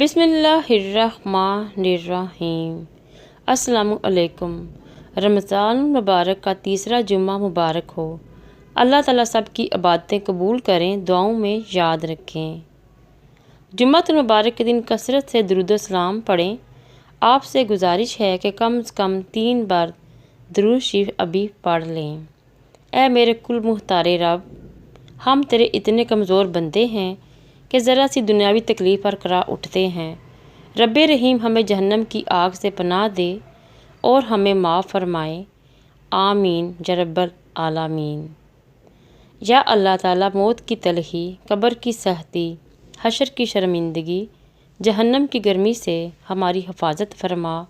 بسم اللہ الرحمن الرحیم۔ السلام علیکم۔ رمضان المبارک کا تیسرا جمعہ مبارک ہو۔ اللہ تعالیٰ سب کی عبادتیں قبول کریں، دعاؤں میں یاد رکھیں۔ جمعۃ المبارک کے دن کثرت سے درود و سلام پڑھیں۔ آپ سے گزارش ہے کہ کم از کم 3 بار درود شریف ابھی پڑھ لیں۔ اے میرے کل مختار رب، ہم تیرے اتنے کمزور بندے ہیں کہ ذرا سی دنیاوی تکلیف پر کرا اٹھتے ہیں۔ رب رحیم ہمیں جہنم کی آگ سے پناہ دے اور ہمیں معاف فرمائے، آمین یا رب العالمین۔ یا اللہ تعالیٰ، موت کی تلخی، قبر کی سختی، حشر کی شرمندگی، جہنم کی گرمی سے ہماری حفاظت فرما،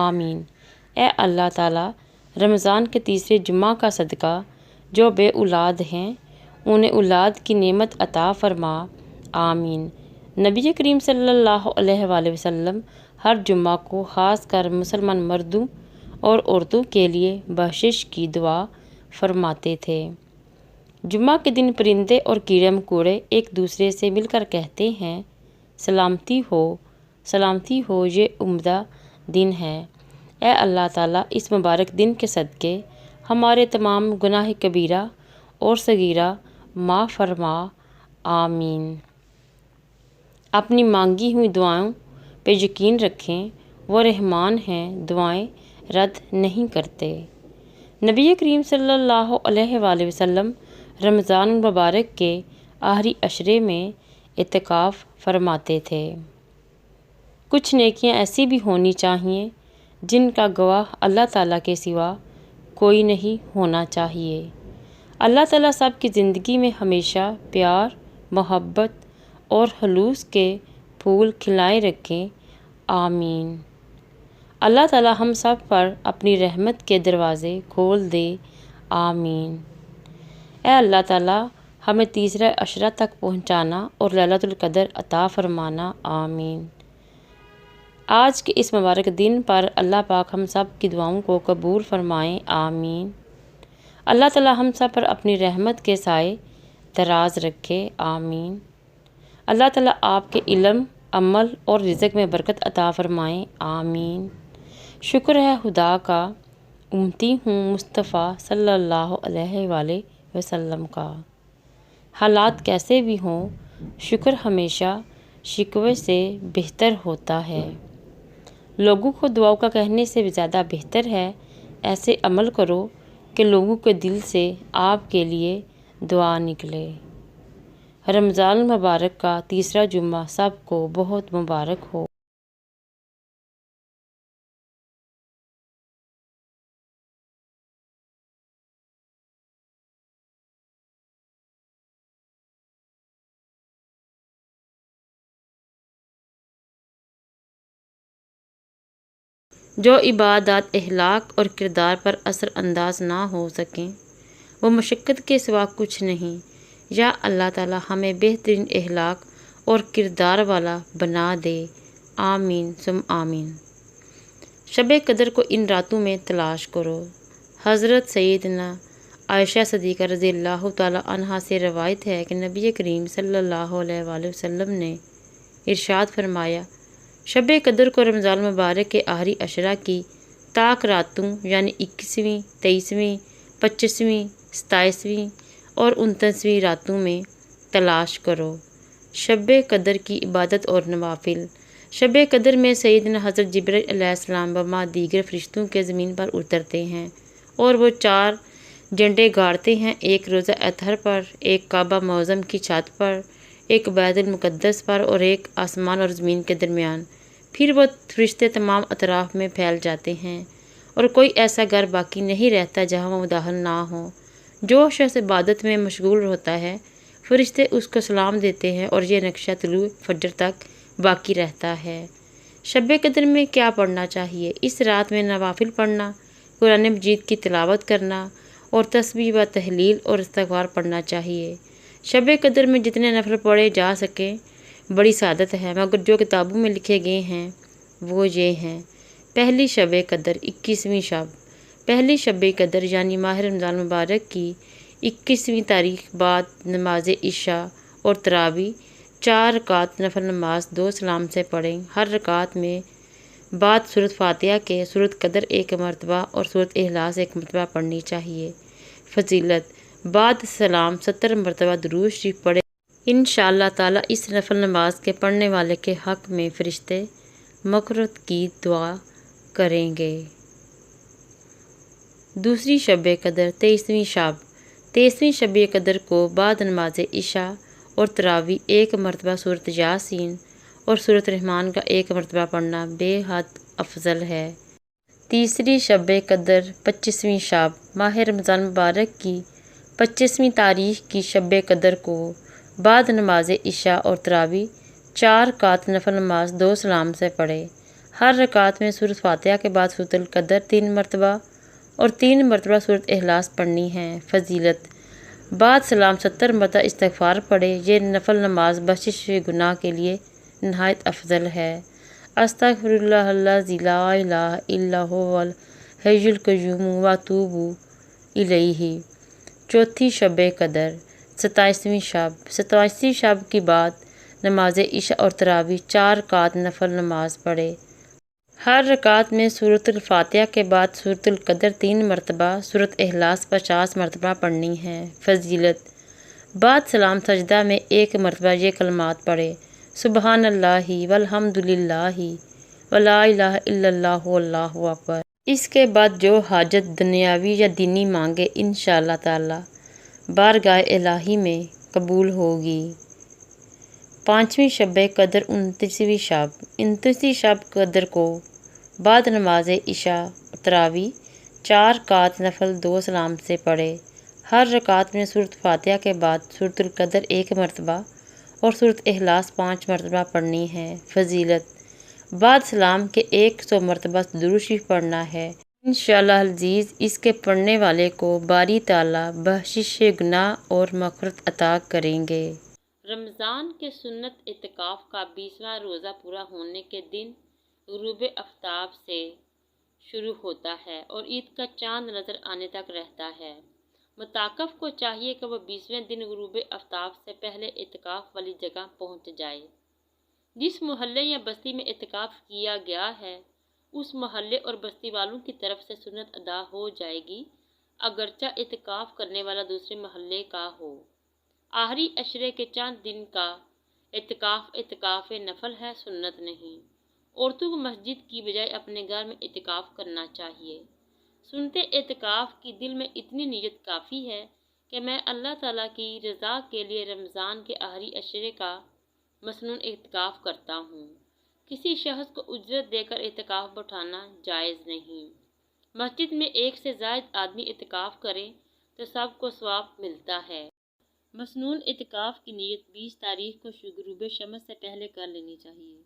آمین۔ اے اللہ تعالیٰ، رمضان کے تیسرے جمعہ کا صدقہ جو بے اولاد ہیں انہیں اولاد کی نعمت عطا فرما، آمین۔ نبی کریم صلی اللہ علیہ وآلہ وسلم ہر جمعہ کو خاص کر مسلمان مردوں اور عورتوں کے لیے بخشش کی دعا فرماتے تھے۔ جمعہ کے دن پرندے اور کیڑے مکوڑے ایک دوسرے سے مل کر کہتے ہیں، سلامتی ہو، سلامتی ہو، یہ عمدہ دن ہے۔ اے اللہ تعالیٰ، اس مبارک دن کے صدقے ہمارے تمام گناہ کبیرہ اور صغیرہ معاف فرما، آمین۔ اپنی مانگی ہوئی دعاؤں پہ یقین رکھیں، وہ رحمان ہیں، دعائیں رد نہیں کرتے۔ نبی کریم صلی اللہ علیہ وآلہ وسلم رمضان المبارک کے آخری عشرے میں اعتکاف فرماتے تھے۔ کچھ نیکیاں ایسی بھی ہونی چاہیے جن کا گواہ اللہ تعالیٰ کے سوا کوئی نہیں ہونا چاہیے۔ اللہ تعالیٰ سب کی زندگی میں ہمیشہ پیار، محبت اور خلوص کے پھول کھلائے رکھیں، آمین۔ اللہ تعالیٰ ہم سب پر اپنی رحمت کے دروازے کھول دے، آمین۔ اے اللہ تعالیٰ، ہمیں تیسرا عشرہ تک پہنچانا اور لیلۃ القدر عطا فرمانا، آمین۔ آج کے اس مبارک دن پر اللہ پاک ہم سب کی دعاؤں کو قبول فرمائیں، آمین۔ اللہ تعالیٰ ہم سب پر اپنی رحمت کے سائے دراز رکھے، آمین۔ اللہ تعالیٰ آپ کے علم، عمل اور رزق میں برکت عطا فرمائیں، آمین۔ شکر ہے خدا کا، امتی ہوں مصطفیٰ صلی اللہ علیہ وآلہ وسلم کا۔ حالات کیسے بھی ہوں، شکر ہمیشہ شکوے سے بہتر ہوتا ہے۔ لوگوں کو دعاؤں کا کہنے سے بھی زیادہ بہتر ہے ایسے عمل کرو کہ لوگوں کے دل سے آپ کے لیے دعا نکلے۔ رمضان المبارک کا تیسرا جمعہ سب کو بہت مبارک ہو۔ جو عبادات اخلاق اور کردار پر اثر انداز نہ ہو سکیں وہ مشقت کے سوا کچھ نہیں۔ یا اللہ تعالیٰ ہمیں بہترین اخلاق اور کردار والا بنا دے، آمین ثم آمین۔ شب قدر کو ان راتوں میں تلاش کرو۔ حضرت سیدنا عائشہ صدیقہ رضی اللہ تعالیٰ عنہا سے روایت ہے کہ نبی کریم صلی اللہ علیہ وآلہ وسلم نے ارشاد فرمایا، شب قدر کو رمضان مبارک کے آخری عشرہ کی طاق راتوں یعنی 21ویں، 23ویں، 25ویں، 27ویں اور 29ویں راتوں میں تلاش کرو۔ شب قدر کی عبادت اور نوافل۔ شب قدر میں سیدنا حضرت جبرائیل علیہ السلام و دیگر فرشتوں کے زمین پر اترتے ہیں اور وہ 4 جھنڈے گاڑتے ہیں، ایک روزہ اطہر پر، ایک کعبہ معظم کی چھت پر، ایک بیت المقدس پر اور ایک آسمان اور زمین کے درمیان۔ پھر وہ فرشتے تمام اطراف میں پھیل جاتے ہیں اور کوئی ایسا گھر باقی نہیں رہتا جہاں وہ داخل نہ ہوں۔ جو شخص عبادت میں مشغول ہوتا ہے فرشتے اس کو سلام دیتے ہیں اور یہ نقشہ طلوع فجر تک باقی رہتا ہے۔ شب قدر میں کیا پڑھنا چاہیے؟ اس رات میں نوافل پڑھنا، قرآن مجید کی تلاوت کرنا اور تسبیح و تحلیل اور استغفار پڑھنا چاہیے۔ شب قدر میں جتنے نفل پڑھے جا سکیں بڑی سعادت ہے، مگر جو کتابوں میں لکھے گئے ہیں وہ یہ ہیں۔ پہلی شب قدر 21ویں شب۔ پہلی شب قدر یعنی ماہ رمضان مبارک کی 21ویں تاریخ بعد نماز عشاء اور تراویح 4 رکعت نفل نماز 2 سلام سے پڑھیں۔ ہر رکعت میں بعد سورۃ فاتحہ کے سورۃ قدر 1 مرتبہ اور سورۃ اخلاص 1 مرتبہ پڑھنی چاہیے۔ فضیلت: بعد سلام 70 مرتبہ درود شریف پڑھیں۔ انشاءاللہ تعالیٰ اس نفل نماز کے پڑھنے والے کے حق میں فرشتے مغفرت کی دعا کریں گے۔ دوسری شب قدر 23ویں شب 23ویں شب قدر کو بعد نماز عشاء اور تراویح 1 مرتبہ سورۃ یاسین اور سورۃ رحمان کا 1 مرتبہ پڑھنا بے حد افضل ہے۔ تیسری شب قدر 25ویں شب ماہ رمضان مبارک کی 25ویں تاریخ کی شب قدر کو بعد نماز عشاء اور تراویح 4 رکعت نفل نماز 2 سلام سے پڑھیں۔ ہر رکعت میں سورۃ فاتحہ کے بعد سورۃ القدر 3 مرتبہ اور 3 مرتبہ سورۃ اخلاص پڑھنی ہے۔ فضیلت: بعد سلام 70 مرتبہ استغفار پڑھیں۔ یہ نفل نماز بخشش گناہ کے لیے نہایت افضل ہے۔ استغفر اللہ الذی لا الہ الا هو الحی القیوم واتوب الیہ۔ چوتھی شب قدر 27ویں شب 27ویں شب کی بعد نماز عشاء اور تراویح 4 رکعت نفل نماز پڑھیں۔ ہر رکعت میں سورۃ الفاتحہ کے بعد سورۃ القدر 3 مرتبہ سورۃ اخلاص 50 مرتبہ پڑھنی ہے۔ فضیلت: بعد سلام سجدہ میں 1 مرتبہ یہ کلمات پڑھیں: سبحان اللہ والحمد للہ ولا الہ الا اللہ واللہ اکبر۔ اس کے بعد جو حاجت دنیاوی یا دینی مانگے انشاءاللہ تعالیٰ بارگاہ الہی میں قبول ہوگی۔ پانچویں شب قدر 29ویں شب 29ویں شب قدر کو بعد نماز عشاء تراویح 4 رکعت نفل 2 سلام سے پڑھیں۔ ہر رکعت میں سورۃ فاتحہ کے بعد سورۃ القدر 1 مرتبہ اور سورۃ اخلاص 5 مرتبہ پڑھنی ہے۔ فضیلت: بعد سلام کے 100 مرتبہ درود شریف پڑھنا ہے۔ انشاءاللہ العزیز اس کے پڑھنے والے کو باری تعالیٰ بخشش گناہ اور مغفرت عطا کریں گے۔ رمضان کے سنت اعتکاف کا 20واں روزہ پورا ہونے کے دن غروب آفتاب سے شروع ہوتا ہے اور عید کا چاند نظر آنے تک رہتا ہے۔ معتکف کو چاہیے کہ وہ 20ویں دن غروب آفتاب سے پہلے اعتکاف والی جگہ پہنچ جائے۔ جس محلے یا بستی میں اعتکاف کیا گیا ہے اس محلے اور بستی والوں کی طرف سے سنت ادا ہو جائے گی، اگرچہ اعتکاف کرنے والا دوسرے محلے کا ہو۔ آخری عشرے کے چند دن کا اعتکاف نفل ہے، سنت نہیں۔ عورتوں کو مسجد کی بجائے اپنے گھر میں اعتکاف کرنا چاہیے۔ سنتے اعتکاف کی دل میں اتنی نیت کافی ہے کہ میں اللہ تعالیٰ کی رضا کے لیے رمضان کے آخری عشرے کا مسنون اعتکاف کرتا ہوں۔ کسی شخص کو اجرت دے کر اعتکاف بٹھانا جائز نہیں۔ مسجد میں 1 سے زائد آدمی اعتکاف کریں تو سب کو ثواب ملتا ہے۔ مسنون اعتکاف کی نیت 20 تاریخ کو غروب شمس سے پہلے کر لینی چاہیے۔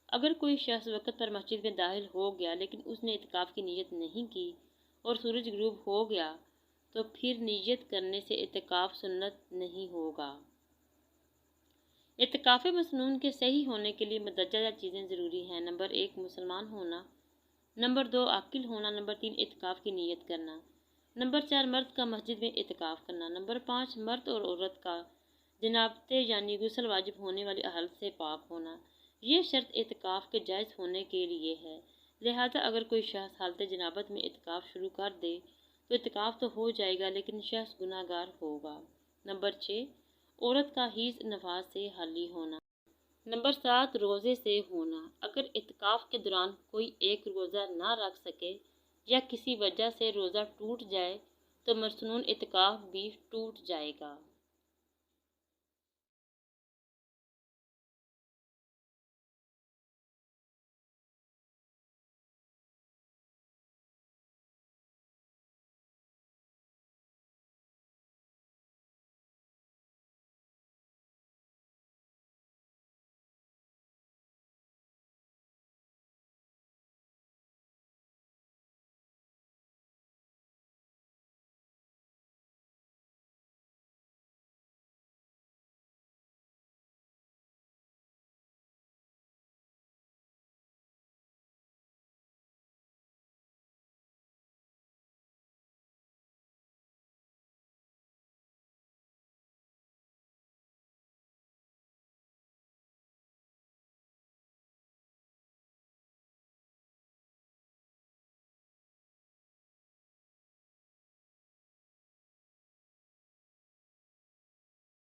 اگر کوئی شخص وقت پر مسجد میں داخل ہو گیا لیکن اس نے اعتکاف کی نیت نہیں کی اور سورج غروب ہو گیا تو پھر نیت کرنے سے اعتکاف سنت نہیں ہوگا۔ اعتکاف مسنون کے صحیح ہونے کے لیے مندرجہ چیزیں ضروری ہیں۔ نمبر 1 مسلمان ہونا، نمبر 2 عاقل ہونا، نمبر 3 اعتکاف کی نیت کرنا، نمبر 4 مرد کا مسجد میں اعتکاف کرنا، نمبر 5 مرد اور عورت کا جنابت یعنی غسل واجب ہونے والی حالت سے پاک ہونا۔ یہ شرط اعتکاف کے جائز ہونے کے لیے ہے، لہذا اگر کوئی شخص حالت جنابت میں اعتکاف شروع کر دے تو اعتکاف تو ہو جائے گا لیکن شخص گناہ گار ہوگا۔ نمبر 6 عورت کا حیض نفاس سے خالی ہونا۔ نمبر 7 روزے سے ہونا۔ اگر اعتکاف کے دوران کوئی ایک روزہ نہ رکھ سکے یا کسی وجہ سے روزہ ٹوٹ جائے تو مسنون اعتکاف بھی ٹوٹ جائے گا۔